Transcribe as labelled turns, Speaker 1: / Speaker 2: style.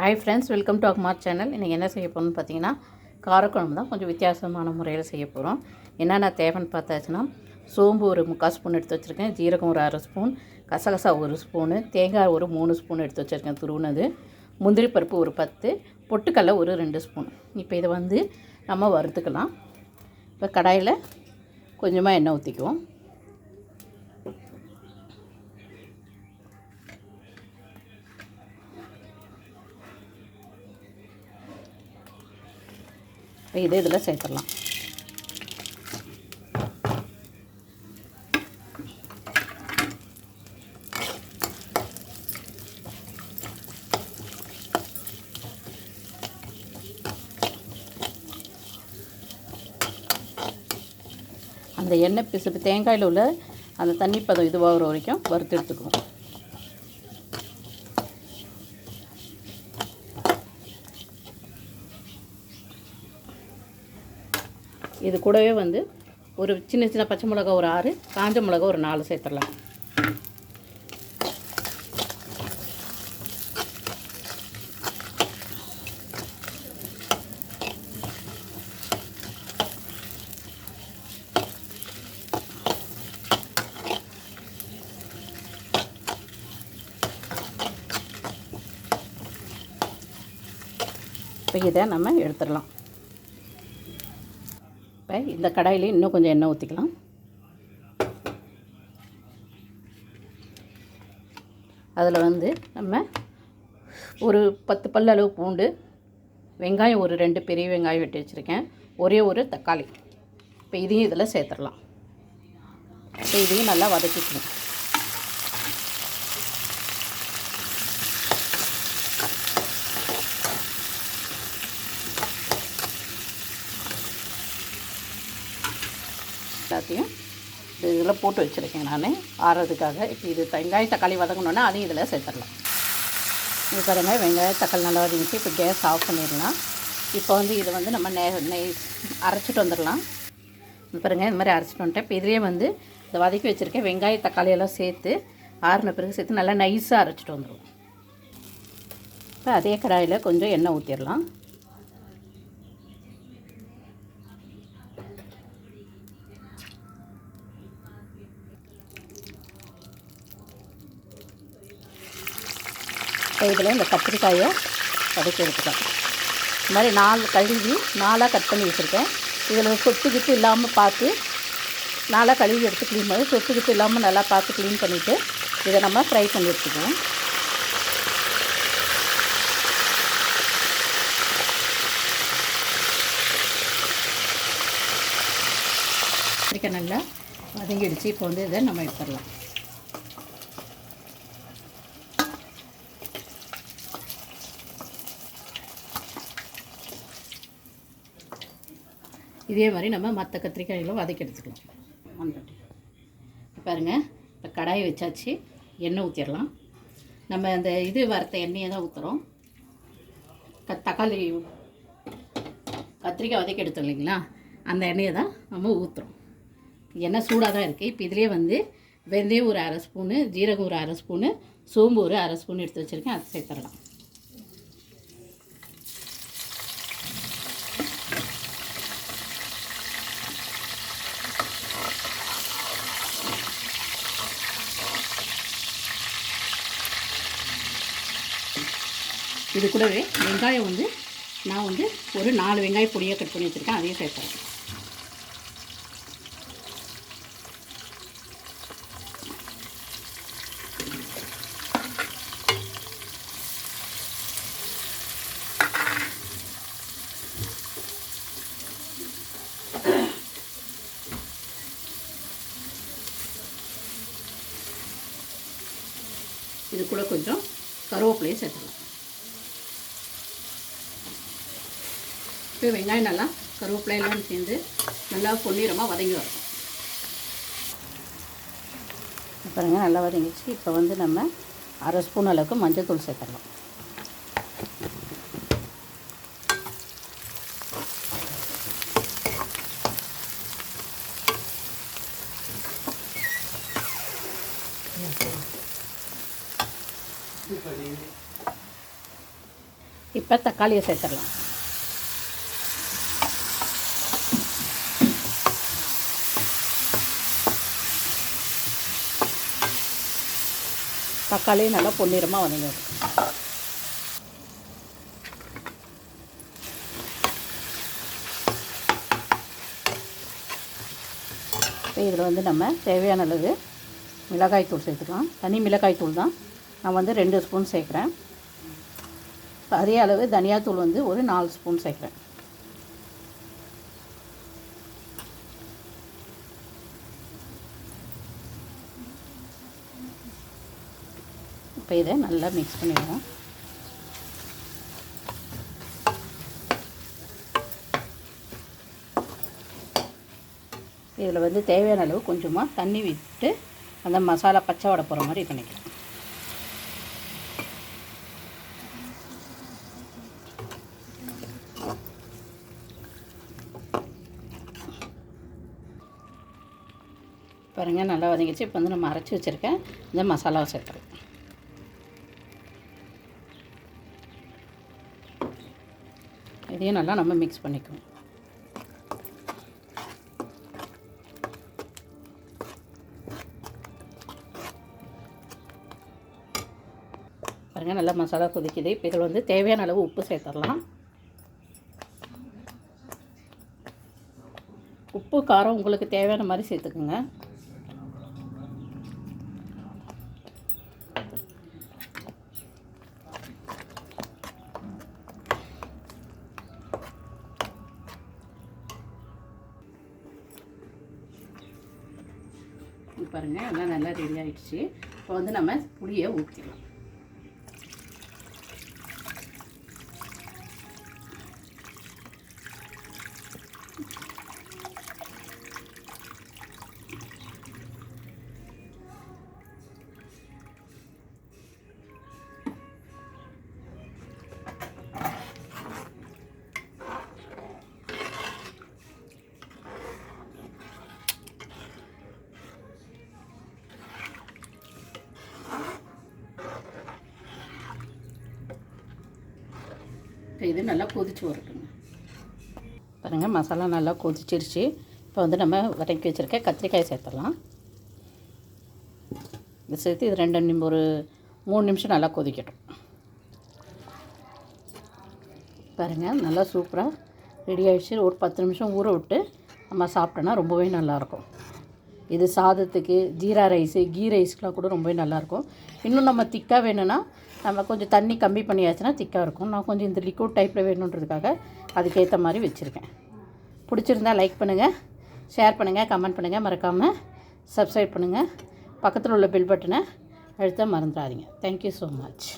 Speaker 1: Hi friends, welcome to our channel. இன்னைக்கு என்ன செய்ய போறோம்னு பாத்தீங்கன்னா காரக்குழம்பு தான் கொஞ்சம் வித்தியாசமான முறையில் செய்ய போறோம். என்னென்ன தேவைன்னு பார்த்தாச்சுன்னா சோம்பு ஒரு 3/4 ஸ்பூன் எடுத்து வச்சிருக்கேன், ஜீரகம் ஒரு 1/2 ஸ்பூன், கசகசா 1 ஸ்பூன், தேங்காய் ஒரு 3 ஸ்பூன் எடுத்து வச்சிருக்கேன் துருவுனது, முந்திரி பருப்பு ஒரு 10, பொட்டுக்கடலை ஒரு 2 ஸ்பூன். இப்போ இதை வந்து நம்ம வறுத்துக்கலாம். இப்போ கடாயில் கொஞ்சமாக எண்ணெய் ஊற்றிக்குவோம். இதை இதில் சேர்த்துடலாம். அந்த எண்ணெய் பிசுப்பு தேங்காயில் உள்ள அந்த தண்ணி பதம் இதுவாகிற வரைக்கும் வறுத்து எடுத்துக்குவோம். இது கூடவே வந்து ஒரு சின்ன சின்ன பச்சை மிளகா ஒரு 6, காஞ்ச மிளகா ஒரு 4 சேர்த்துடலாம். இப்போ இதை நம்ம எடுத்துடலாம். இப்போ இந்த கடாயிலே இன்னும் கொஞ்சம் எண்ணெய் ஊற்றிக்கலாம். அதில் வந்து நம்ம ஒரு 10 பல் அளவு பூண்டு, வெங்காயம் ஒரு 2 பெரிய வெங்காயம் வெட்டி வச்சுருக்கேன், ஒரே ஒரு தக்காளி. இப்போ இதையும் இதில் சேர்த்துடலாம். இப்போ இதையும் நல்லா வதக்கிக்கணும். எல்லாத்தையும் இதில் போட்டு வச்சுருக்கேன் நான் ஆறுறதுக்காக. இப்போ இது வெங்காயம் தக்காளி வதக்கணுன்னா அதையும் இதில் சேர்த்துடலாம். இது பாருங்கள், வெங்காயம் தக்காளி நல்லா வதங்கிச்சு. இப்போ கேஸ் ஆஃப் பண்ணிடலாம். இப்போ வந்து இதை வந்து நம்ம அரைச்சிட்டு வந்துடலாம். இது பாருங்கள், இந்த மாதிரி அரைச்சிட்டு வந்துட்டேன். இப்போ இதிலே வந்து இதை வதக்கி வச்சுருக்கேன் வெங்காயம் தக்காளியெல்லாம் சேர்த்து ஆறுன பிறகு சேர்த்து நல்லா நைஸாக அரைச்சிட்டு வந்துடுவோம். இப்போ அதே கடாயில் கொஞ்சம் எண்ணெய் ஊற்றிடலாம். இதில் இந்த கத்திரிக்காயை வதக்கி எடுத்துக்கலாம். இந்த மாதிரி 4 கழுவி 4ஆக கட் பண்ணி வச்சுருக்கேன். இதில் சொத்துக்கிட்டு இல்லாமல் பார்த்து 4ஆக கழுவி எடுத்து க்ளீன் பண்ணி சொத்துக்கிட்டு இல்லாமல் நல்லா பார்த்து க்ளீன் பண்ணிவிட்டு இதை நம்ம ஃப்ரை பண்ணி எடுத்துக்குவோம். கத்திரிக்காய் நல்லா வதங்கிடுச்சு. இப்போ வந்து இதை நம்ம எடுத்துடலாம். இதே மாதிரி நம்ம மற்ற கத்திரிக்காய்களும் வதக்கி எடுத்துக்கலாம். பாருங்கள், இப்போ கடாயை வச்சாச்சு, எண்ணெய் ஊற்றிடலாம். நம்ம அந்த இது வறுத்த எண்ணெயை தான் ஊற்றுறோம். தக்காளி கத்திரிக்காய் வதக்கி எடுத்தோம் இல்லைங்களா, அந்த எண்ணெயை தான் நம்ம ஊற்றுறோம். எண்ணெய் சூடாக தான் இருக்குது. இப்போ இதிலே வந்து வெந்தயம் ஒரு 1/2 ஸ்பூனு, ஜீரகம் ஒரு 1/2 ஸ்பூனு, சோம்பு ஒரு 1/2 ஸ்பூன் எடுத்து வச்சுருக்கேன், அதை சேர்த்துடலாம். இது கூடவே வெங்காயம் வந்து நான் வந்து ஒரு 4 வெங்காயம் பொடியாக கட் பண்ணி வச்சுருக்கேன், அதையும் சேர்த்துறேன். இது கூட கொஞ்சம் கருவேப்பிலையை சேர்த்துக்கலாம். இப்போ வெங்காயம் நல்லா கருவேப்பிலையெல்லாம் சேர்ந்து நல்லா பொன்னிறமாக வதங்கி வரும். பாருங்கள், நல்லா வதங்கிச்சு. இப்போ வந்து நம்ம 1/2 ஸ்பூன் அளவுக்கு மஞ்சள் தூள் சேர்த்துடலாம். இப்போ தக்காளியை சேர்த்துடலாம். தக்காளியும் நல்லா பொன்னிறமாக வதங்கிடும். இப்போ இதில் வந்து நம்ம தேவையான அளவு மிளகாய்த்தூள் சேர்த்துக்கலாம். தனி மிளகாய்த்தூள் தான், நான் வந்து 2 ஸ்பூன் சேர்க்குறேன். அதே அளவு தனியாத்தூள் வந்து ஒரு 4 ஸ்பூன் சேர்க்குறேன். இப்போ இதை நல்லா மிக்ஸ் பண்ணிடுவோம். இதில் வந்து தேவையான அளவு கொஞ்சமாக தண்ணி விட்டு அந்த மசாலா பச்சை வடை போகிற மாதிரி பண்ணிக்கலாம். பாருங்கள் நல்லா வதங்கிச்சு. இப்போ வந்து நம்ம அரைச்சி வச்சுருக்கேன் இந்த மசாலாவை சேர்த்துறோம். இதையும் நல்லா நம்ம மிக்ஸ் பண்ணிக்கணும். பாருங்கள் நல்லா மசாலா கொதிக்குது. இப்போ இதில் வந்து தேவையான அளவு உப்பு சேர்த்துடலாம். உப்பு காரம் உங்களுக்கு தேவையான மாதிரி சேர்த்துக்குங்க. பாருங்கள் எல்லாம் நல்லா ரெடி ஆகிடுச்சு. இப்போ வந்து நம்ம புளியை ஊற்றிடலாம். இது நல்லா கொதிச்சு வரட்டுங்க. பாருங்கள் மசாலா நல்லா கொதிச்சிருச்சு. இப்போ வந்து நம்ம வதக்கி வச்சுருக்க கத்திரிக்காய் சேர்த்துடலாம். இதை சேர்த்து இது ஒரு 3 நிமிஷம் நல்லா கொதிக்கட்டும். பாருங்கள் நல்லா சூப்பராக ரெடி ஆகிடுச்சு. ஒரு 10 நிமிஷம் ஊற விட்டு நம்ம சாப்பிட்டோன்னா ரொம்பவே நல்லாயிருக்கும். இது சாதத்துக்கு, ஜீரா ரைஸு, கீ ரைஸ்க்கெலாம் கூட ரொம்பவே நல்லாயிருக்கும். இன்னும் நம்ம திக்காக வேணும்னா நம்ம கொஞ்சம் தண்ணி கம்மி பண்ணியாச்சுன்னா திக்காக இருக்கும். நான் கொஞ்சம் இந்த லிக்விட் டைப்பில் வேணுன்றதுக்காக அதுக்கேற்ற மாதிரி வச்சுருக்கேன். பிடிச்சிருந்தா லைக் பண்ணுங்கள், ஷேர் பண்ணுங்கள், கமெண்ட் பண்ணுங்கள், மறக்காமல் சப்ஸ்கிரைப் பண்ணுங்கள். பக்கத்தில் உள்ள பெல் பட்டனை அழுத்த மறந்துடாதீங்க. Thank you so much.